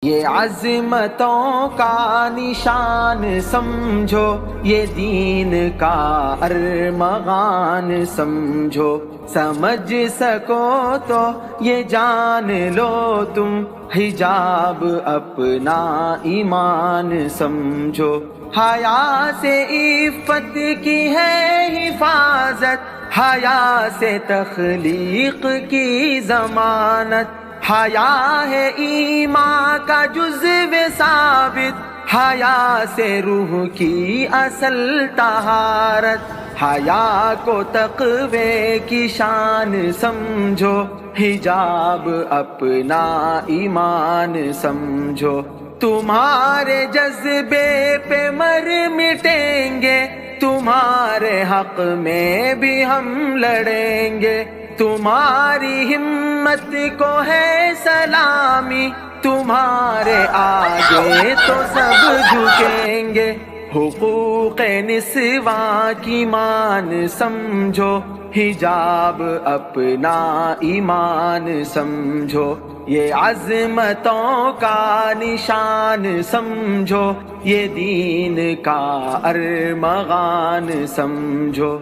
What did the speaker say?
یہ عظمتوں کا نشان سمجھو، یہ دین کا ارمغان سمجھو، سمجھ سکو تو یہ جان لو تم، حجاب اپنا ایمان سمجھو۔ حیا سے عفت کی ہے حفاظت، حیا سے تخلیق کی ضمانت، حیا ہے ایمان کا جزو ثابت، حیا سے روح کی اصل طہارت، حیا کو تقوی کی شان سمجھو، حجاب اپنا ایمان سمجھو۔ تمہارے جذبے پہ مر مٹیں گے، تمہارے حق میں بھی ہم لڑیں گے، تمہاری ہمت کو ہے سلامی، تمہارے آگے تو سب جھکیں گے۔ حقوق نسواں کی مان سمجھو، حجاب اپنا ایمان سمجھو۔ یہ عظمتوں کا نشان سمجھو، یہ دین کا ارمغان سمجھو۔